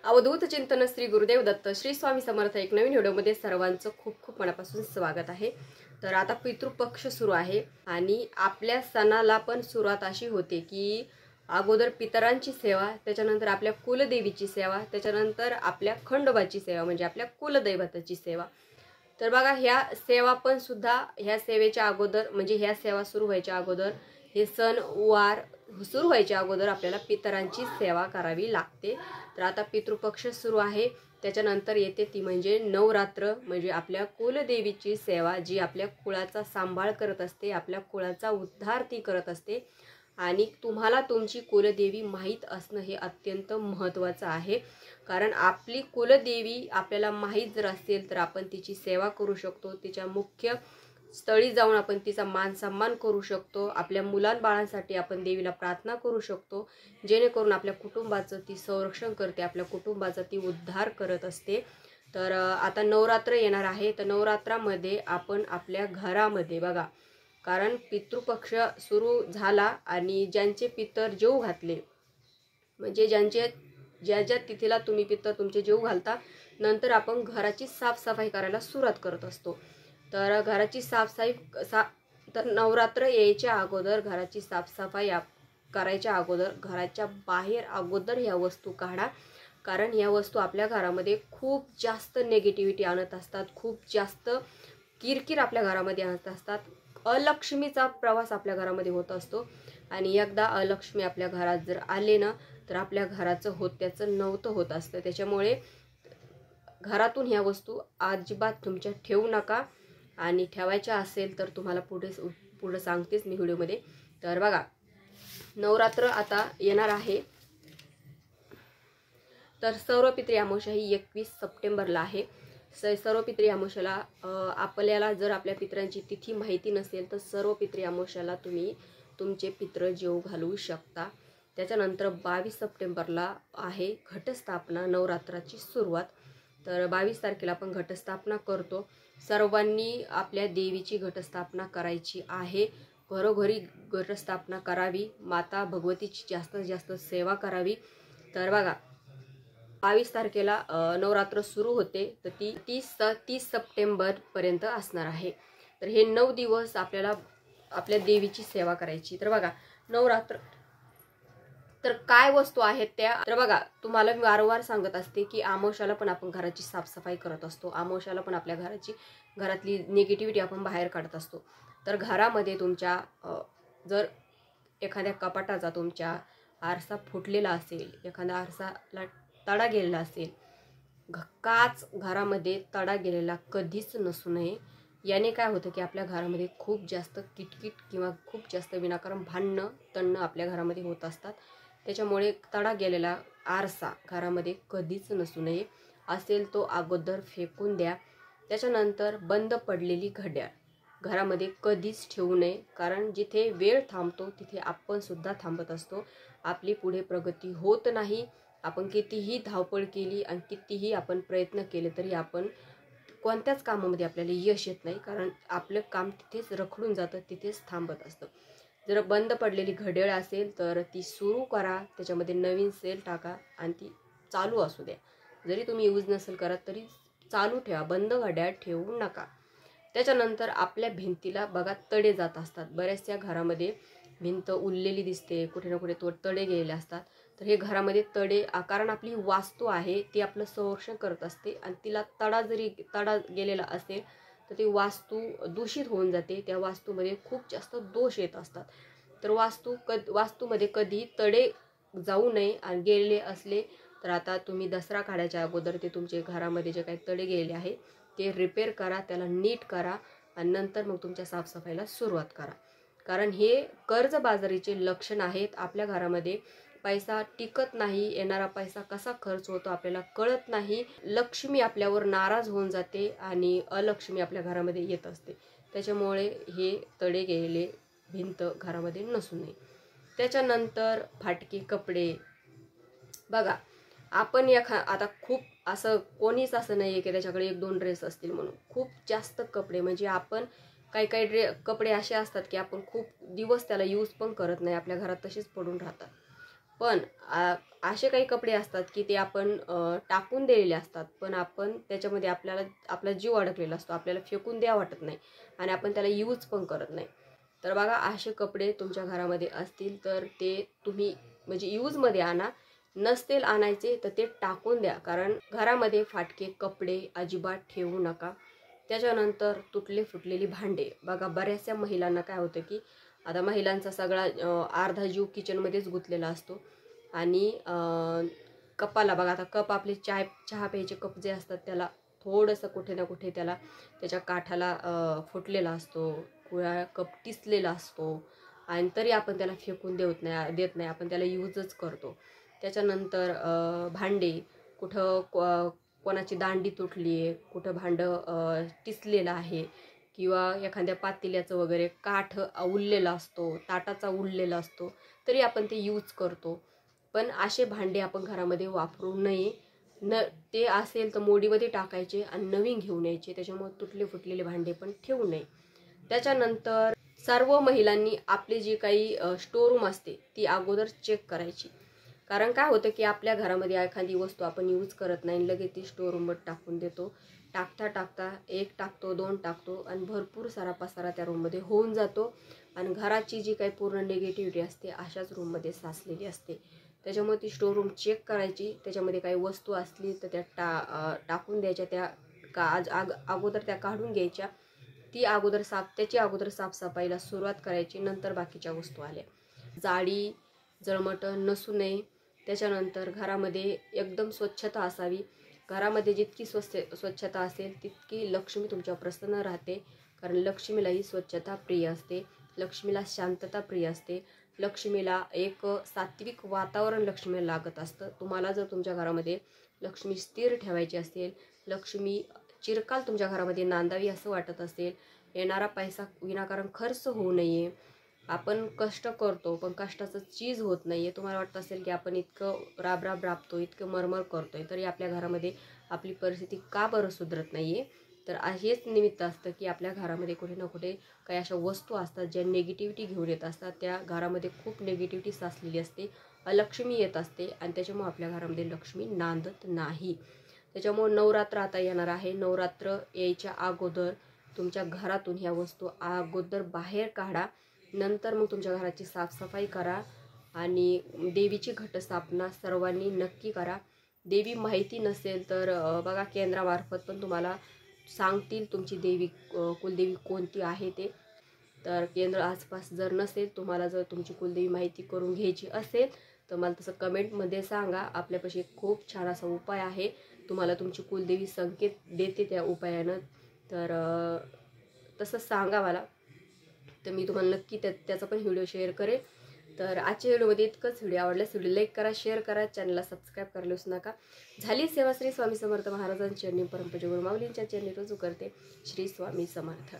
अवधूत चिंतन श्री गुरुदेव दत्त श्री स्वामी समर्थ एक नवीन व्हिडिओमध्ये सर्वांचं खूप खूप मनापासून स्वागत आहे। तर आता पितृपक्ष सुरू आहे आणि आपल्या सणाला पण सुरुवात अशी होते की अगोदर पितरांची सेवा, त्याच्यानंतर आपल्या कुलदेवीची सेवा, त्याच्यानंतर आपल्या खंडोबाची सेवा म्हणजे आपल्या कुलदैवताची सेवा। तर बघा ह्या सेवा पण सुद्धा ह्या सेवेच्या अगोदर म्हणजे ह्या सेवा सुरू व्हायच्या अगोदर हे सण वार सुरू व्हायच्या अगोदर आपल्याला पितरांची सेवा करावी लागते। तर आता पितृपक्ष सुरू आहे, त्याच्यानंतर येते ती म्हणजे नवरात्र, म्हणजे आपल्या कुलदेवीची सेवा जी आपल्या कुळाचा सांभाळ करत असते, आपल्या कुळाचा उद्धार ती करत असते। आणि तुम्हाला तुमची कुलदेवी माहीत असणं हे अत्यंत महत्त्वाचं आहे, कारण आपली कुलदेवी आपल्याला माहीत जर असेल तर आपण तिची सेवा करू शकतो, तिच्या मुख्य स्थळी जाऊन आपण तिचा मान सन्मान करू शकतो, आपल्या मुलांबाळांसाठी आपण देवीला प्रार्थना करू शकतो, जेणेकरून आपल्या कुटुंबाचं ती संरक्षण करते, आपल्या कुटुंबाचा ती उद्धार करत असते। तर आता नवरात्र येणार आहे, तर नवरात्रामध्ये आपण आपल्या घरामध्ये बघा, कारण पितृपक्ष सुरू झाला आणि ज्यांचे पितर जेवू घातले म्हणजे ज्या ज्या तिथीला तुम्ही पितर तुमचे जेवू घालता, नंतर आपण घराची साफसफाई करायला सुरुवात करत असतो। तर घराची तर नवरात्र यायच्या अगोदर घराची साफसफाई करायच्या अगोदर घराच्या बाहेर अगोदर ह्या वस्तू काढा, कारण ह्या वस्तू आपल्या घरामध्ये खूप जास्त नेगेटिव्हिटी आणत असतात, खूप जास्त किरकिर आपल्या घरामध्ये आणत असतात, अलक्ष्मीचा प्रवास आपल्या घरामध्ये होत असतो। आणि एकदा अलक्ष्मी आपल्या घरात जर आले ना तर आपल्या घराचं होत्याचं नव्हतं होत असतं। त्याच्यामुळे घरातून ह्या वस्तू अजिबात तुमच्या ठेवू नका, आणि ठेवायच्या असेल तर तुम्हाला पुढे सांगतेच मी व्हिडिओमध्ये। तर बघा नवरात्र आता येणार आहे, तर सर्वपित्री अमावस्या ही 21 सप्टेंबरला आहे। सर्वपित्री अमावस्याला आपल्याला जर आपल्या पितरांची तिथी माहिती नसेल तर सर्वपित्री अमावस्याला तुम्ही तुमचे पित्र जेवू घालवू शकता। त्याच्यानंतर 22 सप्टेंबरला आहे घटस्थापना, नवरात्राची सुरुवात। तर 22 तारखेला आपण घटस्थापना करतो, सर्वांनी आपल्या देवीची घटस्थापना करायची आहे, घरोघरी घटस्थापना करावी, माता भगवतीची जास्तीत जास्त सेवा करावी। तर बघा 22 तारखेला नवरात्र सुरू होते, तर ती 30 सप्टेंबर पर्यंत असणार आहे। तर हे 9 दिवस आपल्याला आपल्या देवीची सेवा करायची। तर बघा नवरात्र तर काय वस्तू आहेत त्या, तर बघा तुम्हाला मी वारंवार सांगत असते की अमावस्याला पण आपण घराची साफसफाई करत असतो, अमावस्याला पण आपल्या घरातली निगेटिव्हिटी आपण बाहेर काढत असतो। तर घरामध्ये तुमच्या जर एखाद्या कपाटाचा तुमच्या आरसा फुटलेला असेल, एखाद्या आरसाला तडा गेलेला असेल, काच घरामध्ये तडा गेलेला कधीच नसू नये। याने काय होतं की आपल्या घरामध्ये खूप जास्त किटकिट किंवा खूप जास्त विनाकारण भांडणं तणणं आपल्या घरामध्ये होत असतात। त्याच्यामुळे तडा गेलेला आरसा घरामध्ये कधीच नसू नये, असेल तो अगोदर फेकून द्या। त्याच्यानंतर बंद पडलेली घड्याळ घरामध्ये कधीच ठेवू नये, कारण जिथे वेळ थांबतो तिथे आपण सुद्धा थांबत असतो, आपली पुढे प्रगती होत नाही। आपण कितीही धावपळ केली आणि कितीही आपण प्रयत्न केले तरी आपण कोणत्याच कामामध्ये आपल्याला यश येत नाही, कारण आपलं काम तिथेच रखडून जातं, तिथेच थांबत असतं। जर बंद पडलेली घड्याळ असेल तर ती सुरू करा, त्याच्यामध्ये नवीन सेल टाका आणि ती चालू असू द्या, जरी तुम्ही यूज नसेल करत तरी चालू ठेवा, बंद घड्याळ ठेवू नका। त्याच्यानंतर आपल्या भिंतीला बघा तडे जात असतात, बऱ्याचशा घरामध्ये भिंत उरलेली दिसते, कुठे ना कुठे तडे गेलेले असतात। तर हे घरामध्ये तडे, कारण आपली वास्तू आहे ती आपलं संरक्षण करत असते, आणि तिला तडा गेलेला असेल तर ती वास्तू दूषित होऊन जाते, त्या वास्तूमध्ये खूप जास्त दोष येत असतात। तर वास्तूमध्ये कधी तडे जाऊ नये, आणि गेलेले असले तर आता तुम्ही दसरा काढायच्या अगोदर ते तुमचे घरामध्ये जे काही तडे गेलेले आहे ते रिपेअर करा, त्याला नीट करा, आणि नंतर मग तुमच्या साफसफाईला सुरुवात करा, कारण हे कर्जबाजारीचे लक्षण आहेत। आपल्या घरामध्ये पैसा टिकत नाही, येणारा पैसा कसा खर्च होतो आपल्याला कळत नाही, लक्ष्मी आपल्यावर नाराज होऊन जाते आणि अलक्ष्मी आपल्या घरामध्ये येत असते। त्याच्यामुळे हे तडे गेलेले भिंत घरामध्ये नसू नये। त्याच्यानंतर फाटके कपडे बघा, आपण आता खूप असं कोणीच असं नाही आहे की त्याच्याकडे 1-2 ड्रेस असतील म्हणून, खूप जास्त कपडे, म्हणजे आपण काही कपडे असे असतात की आपण खूप दिवस त्याला यूज पण करत नाही, आपल्या घरात तसेच पडून राहतात। पण असे काही कपडे असतात की ते आपण टाकून दिलेले असतात, पण आपण त्याच्यामध्ये आपल्याला आपला जीव अडकलेला असतो, आपल्याला फेकून द्या वाटत नाही आणि आपण त्याला यूज पण करत नाही. तर बघा, असे कपडे तुमच्या घरामध्ये असतील तर ते तुम्ही म्हणजे यूजमध्ये आणा. नसतील आणायचे तर ते टाकून द्या, कारण घरामध्ये फाटके कपडे अजिबात ठेवू नका. त्याच्यानंतर तुटले फुटलेली भांडे. बघा, बऱ्याचशा महिलांना काय होतं की आता महिलांचा सगळा अर्धा जीव किचनमध्येच गुंतलेला असतो आणि कपाला बघा, आता कप आपले चहा प्यायचे कप जे असतात त्याला थोडंसं कुठे ना कुठे त्याला त्याच्या काठाला फुटलेला असतो, कुळा कप टिसलेला असतो आणि तरी आपण त्याला फेकून देत नाही, आपण त्याला यूजच करतो. त्याच्यानंतर भांडे, कुठं कोणाची दांडी तुटली आहे, कुठं भांडं टिसलेलं आहे किंवा एखाद्या पातेल्याचं वगैरे काठ उरलेला असतो, ताटाचा उरलेला असतो, तरी आपण ते यूज करतो. पण असे भांडे आपण घरामध्ये वापरू नये. ते असेल तर मोडीमध्ये टाकायचे आणि नवीन घेऊन यायचे. त्याच्यामुळे तुटले फुटलेले भांडे पण ठेवू नये. त्याच्यानंतर सर्व महिलांनी आपली जी काही स्टोरूम असते ती अगोदर चेक करायची. कारण काय होतं की आपल्या घरामध्ये एखादी वस्तू आपण यूज करत नाही, लगेच ती स्टोरूमवर टाकून देतो. टाकता एक टाकतो, 2 टाकतो आणि भरपूर सारा पसारा त्या रूममध्ये होऊन जातो आणि घराची जी काही पूर्ण निगेटिव्हिटी असते अशाच रूममध्ये साचलेली असते. त्याच्यामुळे ती स्टोरूम चेक करायची. त्याच्यामध्ये काही वस्तू असली तर त्या टाकून द्यायच्या, त्या अगोदर त्या काढून घ्यायच्या. त्याची अगोदर साफसफाईला सुरुवात करायची, नंतर बाकीच्या वस्तू आल्या. जाडी जळमटण नसू नये. त्याच्यानंतर घरामध्ये एकदम स्वच्छता असावी. घरामध्ये जितकी स्वच्छता असेल तितकी लक्ष्मी तुमच्या प्रसन्न राहते, कारण लक्ष्मीला ही स्वच्छता प्रिय असते, लक्ष्मीला शांतता प्रिय असते, लक्ष्मीला एक सात्विक वातावरण लक्ष्मीला लागत असतं. तुम्हाला जर तुमच्या घरामध्ये लक्ष्मी स्थिर ठेवायची असेल, लक्ष्मी चिरकाल तुमच्या घरामध्ये नांदावी असं वाटत असेल, येणारा पैसा विनाकारण खर्च होऊ नये, आपण कष्ट करतो पण कष्टाचं चीज होत नाही आहे, तुम्हाला वाटत असेल की आपण इतकं राबतो, इतकं मरमर करतोय तरी आपल्या घरामध्ये आपली परिस्थिती का बरं सुधरत नाही आहे, तर हेच निमित्त असतं की आपल्या घरामध्ये कुठे ना कुठे काही अशा वस्तू असतात ज्या निगेटिव्हिटी घेऊन येत असतात. त्या घरामध्ये खूप निगेटिव्हिटी साचलेली असते, अलक्ष्मी येत असते आणि त्याच्यामुळे आपल्या घरामध्ये लक्ष्मी नांदत नाही. त्याच्यामुळे नवरात्र आता येणार आहे. नवरात्र यायच्या अगोदर तुमच्या घरातून ह्या वस्तू अगोदर बाहेर काढा. नंतर मग तुमच्या घराची साफसफाई करा आणि देवीची घटस्थापना सर्वांनी नक्की करा. देवी माहिती नसेल तर बघा, केंद्रामार्फत पण तुम्हाला सांगतील तुमची देवी कुलदेवी कोणती आहे ते. तर केंद्र आसपास जर नसेल, तुम्हाला जर तुमची कुलदेवी माहिती करून घ्यायची असेल तर मला तसं कमेंटमध्ये सांगा. आपल्यापाशी एक खूप छान असा उपाय आहे, तुम्हाला तुमची कुलदेवी संकेत देते त्या उपायानं. तर तसं सांगा मला, तर मी तुम्हाला नक्की त्याचा पण व्हिडिओ शेअर करेन. तर आजच्या व्हिडिओमध्ये इतकंच. व्हिडिओ आवडल्यास व्हिडिओ लाईक करा, शेअर करा, चॅनलला सबस्क्राईब करायला विसरू नका. झाली सेवा श्री स्वामी समर्थ महाराजांच्या चरणी, परमपूज्य गुरु माऊलींच्या चरणी रुजू करते. श्री स्वामी समर्थ.